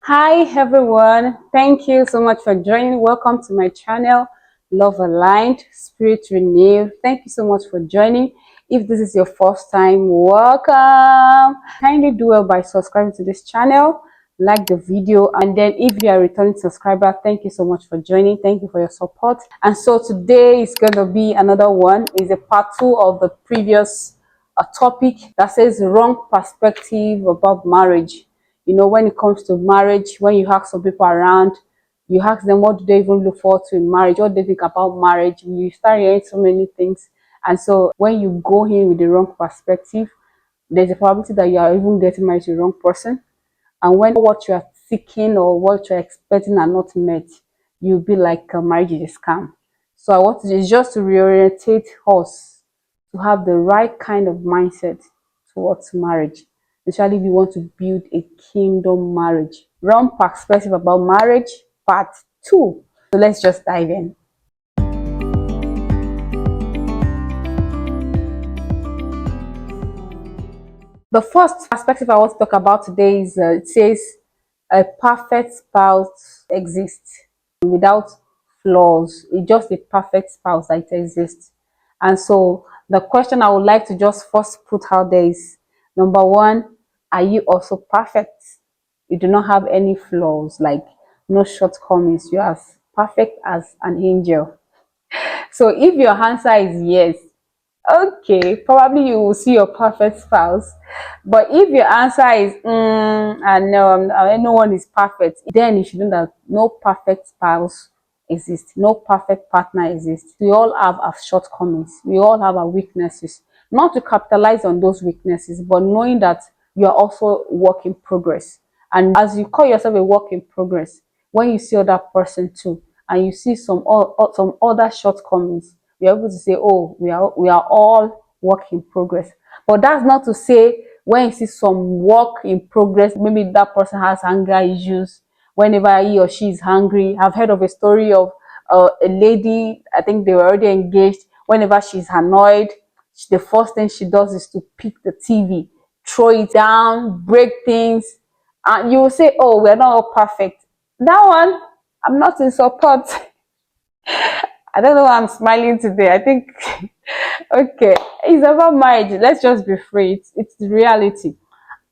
Hi everyone, thank you so much for joining. Welcome to my channel, Love Aligned, Spirit Renewed. Thank you so much for joining. If this is your first time, welcome. Kindly do well by subscribing to this channel, like the video, and then if you are a returning subscriber, thank you so much for joining. Thank you for your support. And so today is going to be another one. Is a part 2 of the previous topic that says wrong perspective about marriage. When it comes to marriage, when you ask some people around, you ask them what do they even look forward to in marriage, what do they think about marriage, you start hearing so many things. And so when you go in with the wrong perspective, there's a probability that you are even getting married to the wrong person. And when what you are seeking or what you're expecting are not met, you'll be like marriage is a scam. So I want to just to reorientate us to have the right kind of mindset towards marriage, especially if you want to build a kingdom marriage. Wrong perspective about marriage, part 2. So let's just dive in. The first perspective I want to talk about today is it says a perfect spouse exists without flaws. It's just a perfect spouse that exists. And so the question I would like to just first put out there is, number one, are you also perfect? You do not have any flaws, like no shortcomings. You are as perfect as an angel. So if your answer is yes, okay, probably you will see your perfect spouse. But if your answer is and no one is perfect, then you should know that no perfect spouse exists, no perfect partner exists. We all have our shortcomings, we all have our weaknesses. Not to capitalize on those weaknesses, but knowing that you are also work in progress. And as you call yourself a work in progress, when you see other person too, and you see some other shortcomings, you're able to say, oh, we are all work in progress. But that's not to say when you see some work in progress, maybe that person has anger issues whenever he or she is hungry. I've heard of a story of a lady, I think they were already engaged. Whenever she's annoyed, the first thing she does is to pick the TV, throw it down, break things, and you will say, oh, we're not all perfect. That one, I'm not in support. I don't know why I'm smiling today. I think, okay, it's about marriage. Let's just be free. It's the reality.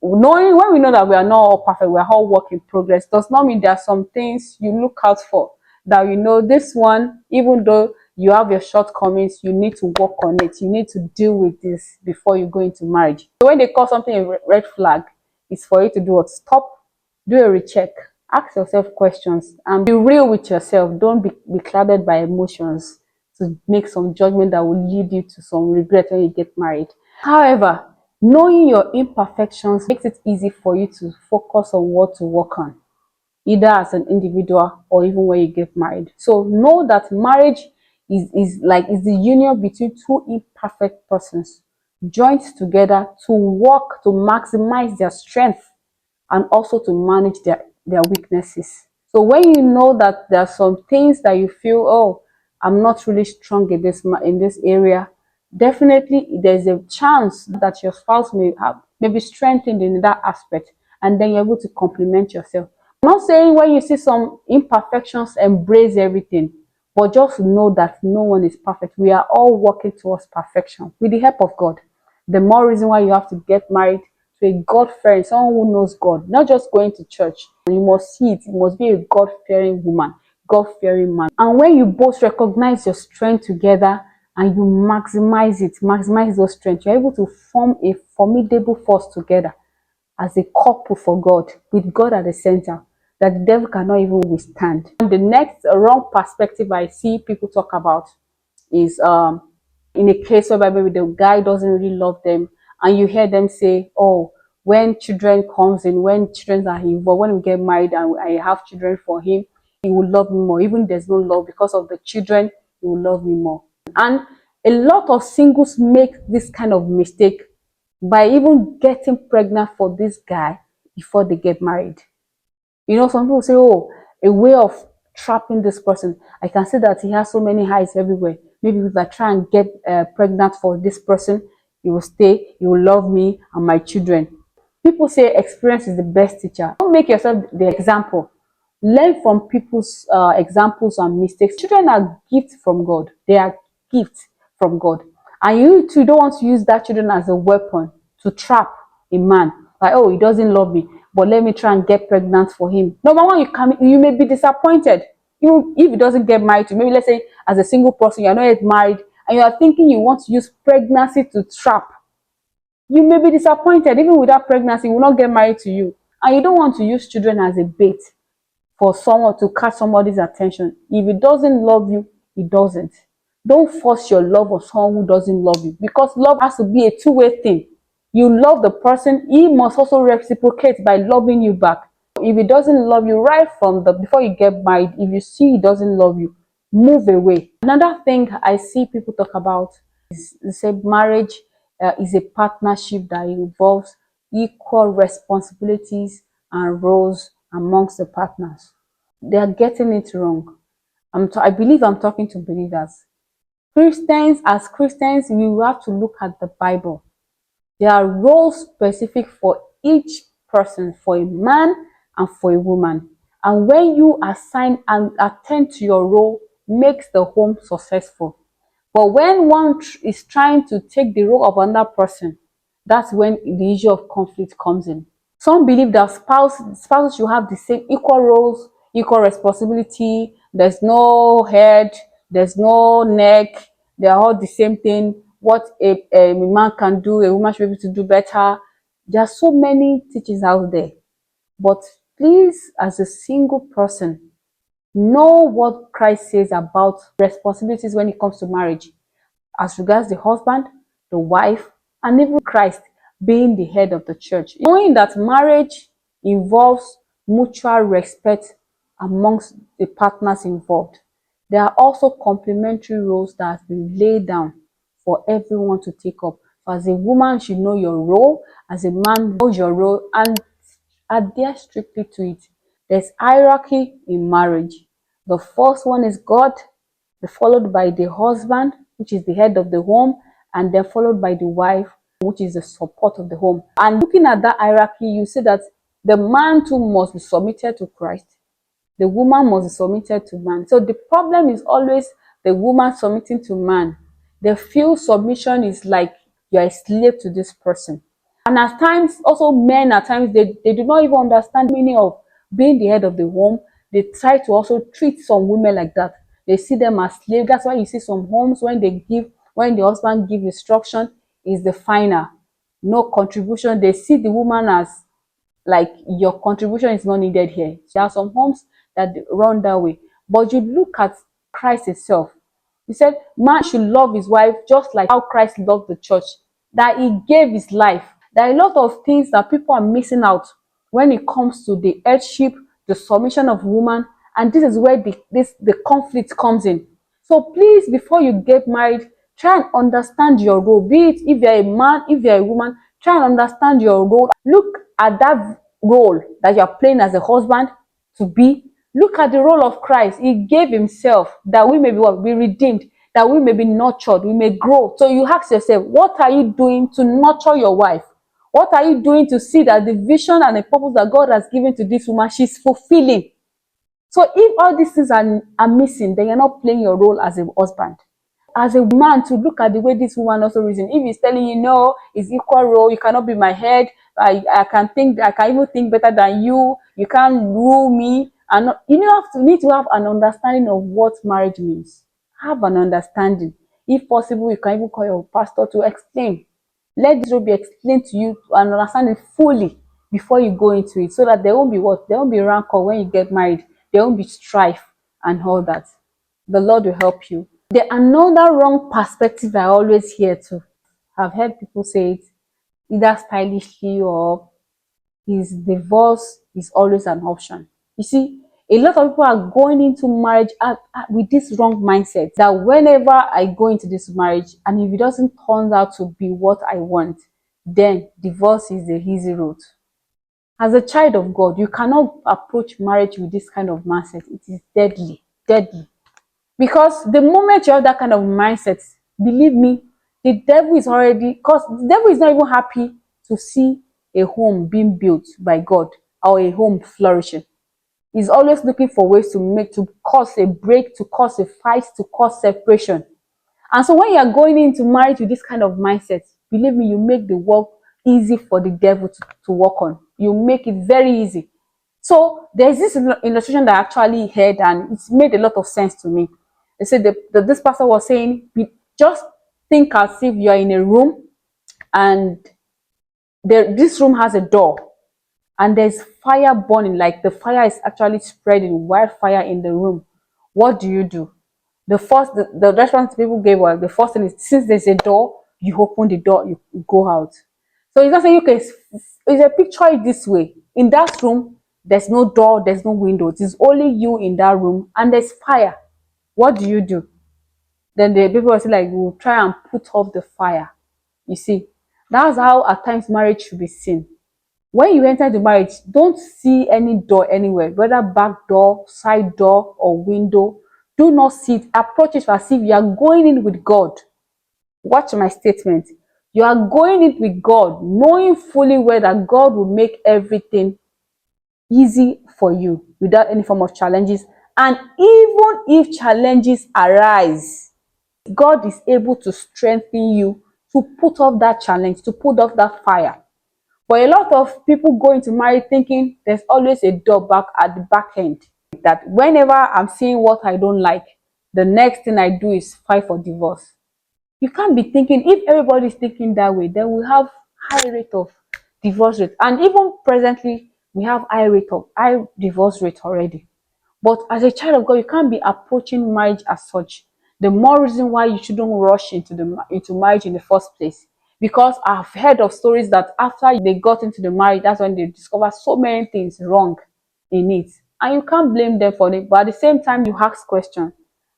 Knowing when we know that we are not all perfect, we are all work in progress, does not mean there are some things you look out for that this one, even though you have your shortcomings, you need to work on it. You need to deal with this before you go into marriage. So when they call something a red flag, it's for you to do what? Stop, do a recheck, ask yourself questions, and be real with yourself. Don't be clouded by emotions to make some judgment that will lead you to some regret when you get married. However, knowing your imperfections makes it easy for you to focus on what to work on, either as an individual or even when you get married. So know that marriage is the union between two imperfect persons joined together to work to maximize their strength and also to manage their weaknesses. So when you know that there are some things that you feel, oh, I'm not really strong in this area, definitely there's a chance that your spouse may be strengthened in that aspect, and then you're able to complement yourself. I'm not saying when you see some imperfections, embrace everything, but just know that no one is perfect. We are all working towards perfection with the help of God. The more reason why you have to get married to a God-fearing, someone who knows God, not just going to church. You must see it. You must be a God-fearing woman, God-fearing man. And when you both recognize your strength together and you maximize those strengths, you're able to form a formidable force together as a couple for God, with God at the center, that the devil cannot even withstand. And the next wrong perspective I see people talk about is in a case where maybe the guy doesn't really love them, and you hear them say, oh, when children comes in, when children are involved, when we get married and I have children for him, he will love me more. Even there's no love, because of the children, he will love me more. And a lot of singles make this kind of mistake by even getting pregnant for this guy before they get married. Some people say, oh, a way of trapping this person. I can see that he has so many eyes everywhere. Maybe if I try and get pregnant for this person, he will stay, he will love me and my children. People say experience is the best teacher. Don't make yourself the example. Learn from people's examples and mistakes. Children are gifts from God. They are gifts from God. And you too don't want to use that children as a weapon to trap a man. Like, oh, he doesn't love me, but let me try and get pregnant for him. Number one, you may be disappointed. Even if he doesn't get married to you, maybe let's say as a single person, you're not yet married, and you are thinking you want to use pregnancy to trap. You may be disappointed. Even without pregnancy, he will not get married to you. And you don't want to use children as a bait for someone to catch somebody's attention. If he doesn't love you, he doesn't. Don't force your love on someone who doesn't love you, because love has to be a two-way thing. You love the person, he must also reciprocate by loving you back. If he doesn't love you right from the before you get married, if you see he doesn't love you, move away. Another thing I see people talk about is they say marriage is a partnership that involves equal responsibilities and roles amongst the partners. They are getting it wrong. I believe I'm talking to believers. Christians, as Christians, we will have to look at the Bible. There are roles specific for each person, for a man and for a woman. And when you assign and attend to your role, makes the home successful. But when one is trying to take the role of another person, that's when the issue of conflict comes in. Some believe that spouses should have the same equal roles, equal responsibility. There's no head, there's no neck. They're all the same thing. What a man can do, a woman should be able to do better. There are so many teachings out there. But please, as a single person, know what Christ says about responsibilities when it comes to marriage, as regards the husband, the wife, and even Christ being the head of the church. Knowing that marriage involves mutual respect amongst the partners involved. There are also complementary roles that have been laid down for everyone to take up. So as a woman, you should know your role. As a man, know your role and adhere strictly to it. There's hierarchy in marriage. The first one is God, followed by the husband, which is the head of the home, and then followed by the wife, which is the support of the home. And looking at that hierarchy, you see that the man too must be submitted to Christ. The woman must be submitted to man. So the problem is always the woman submitting to man. They feel submission is like you're a slave to this person. And at times, also men, at times, they do not even understand the meaning of being the head of the home. They try to also treat some women like that. They see them as slaves. That's why you see some homes when when the husband gives instruction, is the final. No contribution. They see the woman as like your contribution is not needed here. There are some homes that run that way. But you look at Christ itself. He said, man should love his wife just like how Christ loved the church, that he gave his life. There are a lot of things that people are missing out when it comes to the headship, the submission of woman, and this is where the conflict comes in. So please, before you get married, try and understand your role. Be it if you're a man, if you're a woman, try and understand your role. Look at that role that you're playing as a husband to be. Look at the role of Christ. He gave himself that we may be what? Be redeemed, that we may be nurtured, we may grow. So you ask yourself, what are you doing to nurture your wife? What are you doing to see that the vision and the purpose that God has given to this woman, she's fulfilling? So if all these things are missing, then you're not playing your role as a husband. As a man, to look at the way this woman also reason. If he's telling you, no, it's equal role, you cannot be my head, I can even think better than you, you can't rule me. And you need to have an understanding of what marriage means. Have an understanding. If possible, you can even call your pastor to explain. Let this role be explained to you and understand it fully before you go into it, so that there won't be what? There won't be rancor when you get married. There won't be strife and all that. The Lord will help you. The another wrong perspective I always hear too. I've heard people say it either stylishly or his divorce is always an option. You see, a lot of people are going into marriage with this wrong mindset that whenever I go into this marriage and if it doesn't turn out to be what I want, then divorce is the easy route. As a child of God, you cannot approach marriage with this kind of mindset. It is deadly, deadly. Because the moment you have that kind of mindset, believe me, the devil is already, because the devil is not even happy to see a home being built by God or a home flourishing. He's always looking for ways to cause a break, to cause a fight, to cause separation. And so when you are going into marriage with this kind of mindset, believe me, you make the work easy for the devil to work on. You make it very easy. So there's this illustration that I actually heard, and it's made a lot of sense to me. They said that this pastor was saying, just think as if you are in a room, and this room has a door, and there's fire burning, like the fire is actually spreading wildfire in the room. What do? The response people gave was, the first thing is, since there's a door, you open the door, you go out. So it's not saying, okay, it's a picture it this way. In that room, there's no door, there's no window. It is only you in that room, and there's fire. What do? Then the people will say, like, we'll try and put off the fire. You see, that's how at times marriage should be seen. When you enter the marriage, don't see any door anywhere, whether back door, side door, or window. Do not see it. Approach it as if you are going in with God. Watch my statement. You are going in with God, knowing fully well that God will make everything easy for you without any form of challenges. And even if challenges arise, God is able to strengthen you to put off that challenge, to put off that fire. But a lot of people go into marriage thinking there's always a door back at the back end. That whenever I'm seeing what I don't like, the next thing I do is fight for divorce. You can't be thinking, if everybody is thinking that way, then we have high rate of divorce rate. And even presently, we have high divorce rate already. But as a child of God, you can't be approaching marriage as such. The more reason why you shouldn't rush into marriage in the first place. Because I've heard of stories that after they got into the marriage, that's when they discover so many things wrong in it. And you can't blame them for it. But at the same time, you ask questions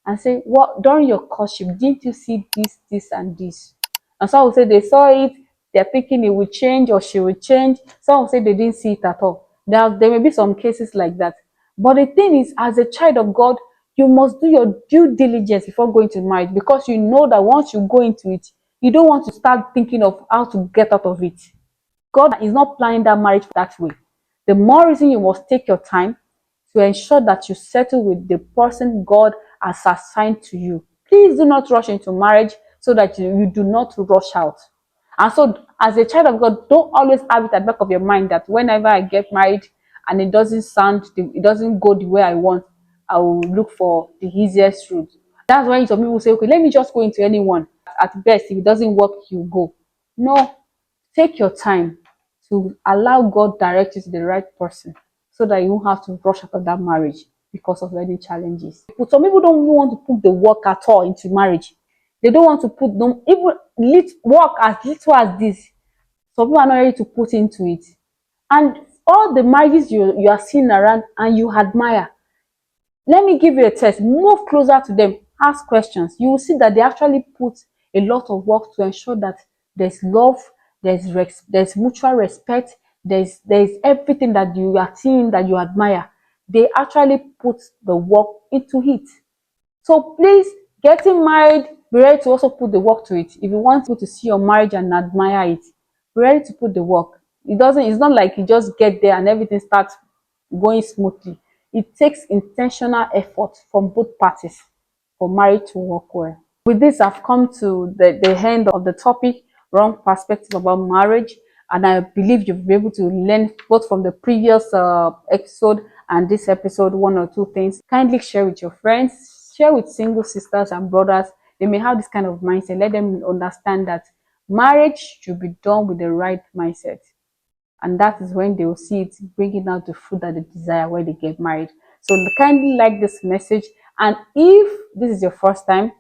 and say, what, during your courtship, didn't you see this, and this? And some will say they saw it, they're thinking it will change or she will change. Some will say they didn't see it at all. There may be some cases like that. But the thing is, as a child of God, you must do your due diligence before going to marriage, because you know that once you go into it, you don't want to start thinking of how to get out of it. God is not planning that marriage that way. The more reason you must take your time to ensure that you settle with the person God has assigned to you. Please do not rush into marriage so that you do not rush out. And so, as a child of God, don't always have it at the back of your mind that whenever I get married and it doesn't go the way I want, I will look for the easiest route. That's why some people say, okay, let me just go into anyone. At best, if it doesn't work, you go. No, take your time to allow God direct you to the right person so that you won't have to rush out of that marriage because of any challenges. But some people don't even want to put the work at all into marriage. They don't want to put them even work as little as this. Some people are not ready to put into it. And all the marriages you are seeing around and you admire, let me give you a test. Move closer to them. Ask questions. You will see that they actually put a lot of work to ensure that there's love, there's mutual respect, there's everything that you are seeing that you admire. They actually put the work into it. So please, getting married, be ready to also put the work to it. If you want people to see your marriage and admire it, be ready to put the work. It's not like you just get there and everything starts going smoothly. It takes intentional effort from both parties for marriage to work well. With this, I've come to the end of the topic, wrong perspective about marriage. And I believe you'll be able to learn both from the previous episode and this episode, one or two things. Kindly share with your friends, share with single sisters and brothers. They may have this kind of mindset. Let them understand that marriage should be done with the right mindset. And that is when they will see it bringing out the fruit that they desire when they get married. So kindly like this message. And if this is your first time,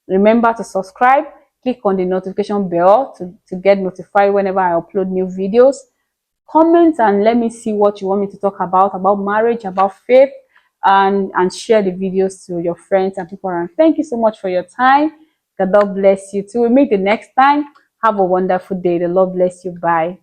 remember to subscribe, click on the notification bell to get notified whenever I upload new videos. Comment and let me see what you want me to talk about marriage, about faith, and share the videos to your friends and people around. Thank you so much for your time. God bless you too. We'll meet the next time. Have a wonderful day. The Lord bless you. Bye.